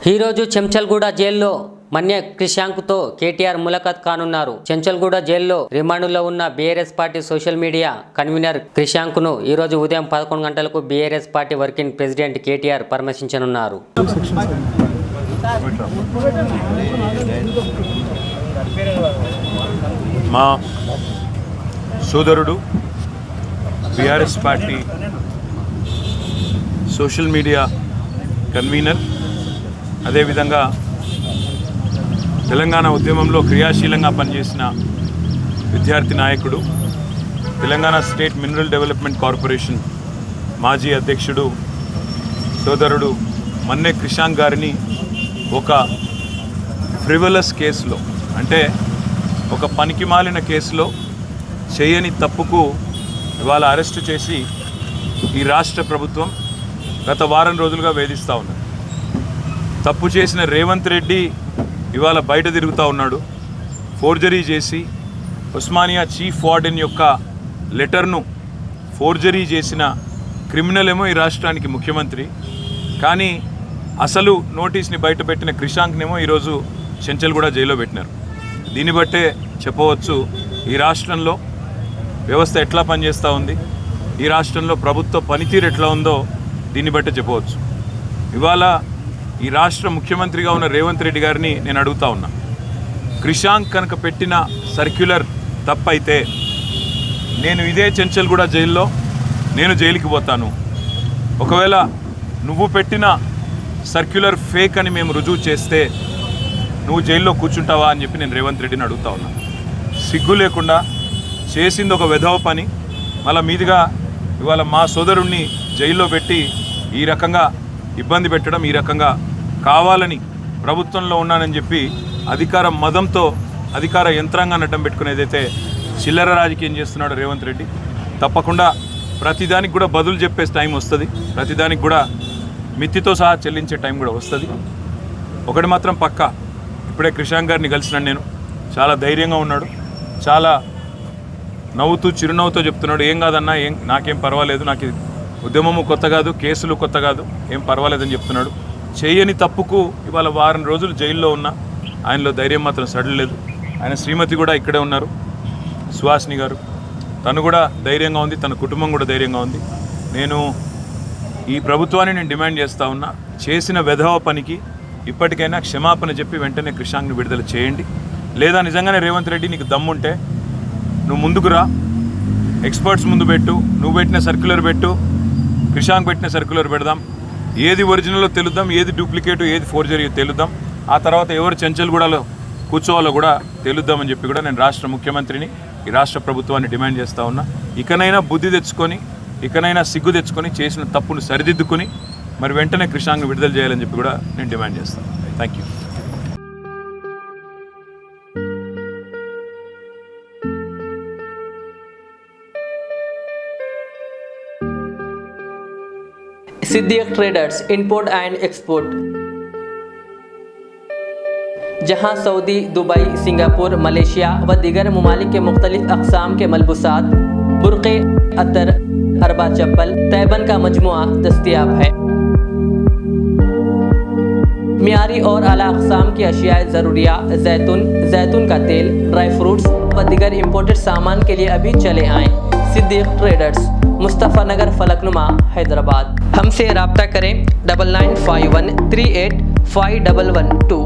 ఈరోజు చెంచల్గూడ జైల్లో మన్య క్రిషాంక్తో కేటీఆర్ ములాఖాత్ కానున్నారు. చెంచల్గూడ జైల్లో రిమాండ్లో ఉన్న BRS party social media convenor క్రిషాంక్ను ఈరోజు ఉదయం 11 గంటలకు BRS party working president KTR పరామర్శించనున్నారు. మా సోదరుడు BRS party social media convenor, అదేవిధంగా తెలంగాణ ఉద్యమంలో క్రియాశీలంగా పనిచేసిన విద్యార్థి నాయకుడు, Telangana state mineral development corporation మాజీ అధ్యక్షుడు సోదరుడు మన్నే క్రిషాంక్ గారిని ఒక ఫ్రివలస్ కేసులో, అంటే ఒక పనికిమాలిన కేసులో చేయని తప్పుకు ఇవాళ అరెస్టు చేసి ఈ రాష్ట్ర ప్రభుత్వం గత వారం రోజులుగా వేధిస్తూ ఉన్నది. తప్పు చేసిన రేవంత్ రెడ్డి ఇవాళ బయట తిరుగుతూ ఉన్నాడు. ఫోర్జరీ చేసి ఉస్మానియా చీఫ్ వార్డెన్ యొక్క లెటర్ను ఫోర్జరీ చేసిన క్రిమినల్ ఏమో ఈ రాష్ట్రానికి ముఖ్యమంత్రి, కానీ అసలు నోటీస్ని బయట పెట్టిన క్రిషాంక్నేమో ఈరోజు చెంచల్గూడ జైల్లో పెట్టినారు. దీన్ని బట్టే చెప్పవచ్చు ఈ రాష్ట్రంలో వ్యవస్థ ఎట్లా పనిచేస్తూ ఉంది, ఈ రాష్ట్రంలో ప్రభుత్వ పనితీరు ఎట్లా ఉందో దీన్ని బట్టే చెప్పవచ్చు. ఇవాళ ఈ రాష్ట్ర ముఖ్యమంత్రిగా ఉన్న రేవంత్ రెడ్డి గారిని నేను అడుగుతా ఉన్నా, క్రిషాంక్ కనుక పెట్టిన సర్క్యులర్ తప్పైతే నేను ఇదే చెంచల్గూడ జైల్లో నేను జైలుకి పోతాను. ఒకవేళ నువ్వు పెట్టిన సర్క్యులర్ ఫేక్ అని మేము రుజువు చేస్తే నువ్వు జైల్లో కూర్చుంటావా అని చెప్పి నేను రేవంత్ రెడ్డిని అడుగుతా ఉన్నా. సిగ్గు లేకుండా చేసింది ఒక వెధవ పని, మళ్ళీ మీదుగా ఇవాళ మా సోదరుణ్ణి జైల్లో పెట్టి ఈ రకంగా ఇబ్బంది పెట్టడం, ఈ రకంగా కావాలని ప్రభుత్వంలో ఉన్నానని చెప్పి అధికార మదంతో అధికార యంత్రాంగాన్ని అడ్డం పెట్టుకునేదైతే చిల్లర రాజకీయం చేస్తున్నాడు రేవంత్ రెడ్డి. తప్పకుండా ప్రతిదానికి కూడా బదులు చెప్పే టైం వస్తుంది, ప్రతిదానికి కూడా మిత్తితో సహా చెల్లించే టైం కూడా వస్తుంది. ఒకటి మాత్రం పక్కా, ఇప్పుడే క్రిషాంక్ గారిని కలిసినాను నేను. చాలా ధైర్యంగా ఉన్నాడు, చాలా నవ్వుతూ చిరునవ్వుతో చెప్తున్నాడు, ఏం కాదన్నా, నాకేం పర్వాలేదు, నాకు ఉద్యమము కొత్త కాదు, కేసులు కొత్త కాదు, ఏం పర్వాలేదని చెప్తున్నాడు. చేయని తప్పుకు ఇవాళ వారం రోజులు జైల్లో ఉన్నా ఆయనలో ధైర్యం మాత్రం సడలేదు. ఆయన శ్రీమతి కూడా ఇక్కడే ఉన్నారు, సుహాసిని గారు, తను కూడా ధైర్యంగా ఉంది, తన కుటుంబం కూడా ధైర్యంగా ఉంది. నేను ఈ ప్రభుత్వాన్ని నేను డిమాండ్ చేస్తూ ఉన్నా, చేసిన వెధవ పనికి ఇప్పటికైనా క్షమాపణ చెప్పి వెంటనే క్రిషాంక్ని విడుదల చేయండి. లేదా నిజంగానే రేవంత్ రెడ్డి నీకు దమ్ముంటే నువ్వు ముందుకు రా, ఎక్స్పర్ట్స్ ముందు పెట్టు, నువ్వు పెట్టిన సర్క్యులర్ పెట్టు, క్రిషాంక్ పెట్టిన సర్క్యులర్ పెడదాం, ఏది ఒరిజినల్లో తెలుద్దాం, ఏది డూప్లికేటు, ఏది ఫోర్జరీయో తెలుద్దాం. ఆ తర్వాత ఎవరు చెంచల్గూడలో కూర్చోవాలో కూడా తెలుద్దామని చెప్పి కూడా నేను రాష్ట్ర ముఖ్యమంత్రిని, ఈ రాష్ట్ర ప్రభుత్వాన్ని డిమాండ్ చేస్తూ ఉన్నా. ఇకనైనా బుద్ధి తెచ్చుకొని, ఇకనైనా సిగ్గు తెచ్చుకొని, చేసిన తప్పును సరిదిద్దుకొని మరి వెంటనే క్రిషాంక్ని విడుదల చేయాలని చెప్పి కూడా నేను డిమాండ్ చేస్తాను. Thank you. Siddiq traders import and export, जहां सऊदी, दुबई, सिंगापुर, मलेशिया व दीगर ममालिक के मुख्तलिफ अक़साम के मलबूसात, बुर्क़े, अतर, अरबा चप्पल, तैबन का मजमुआ दस्तियाब है। मियारी और आला अक़साम की अशियाए ज़रूरिया, जैतून का तेल, ड्राई फ्रूट्स व दीगर इम्पोर्टेड सामान के लिए अभी चले आएँ। सिद्दीक ट्रेडर्स, मुस्तफ़ा नगर, फलकनुमा, हैदराबाद। हमसे रब्ता करें 9951385112।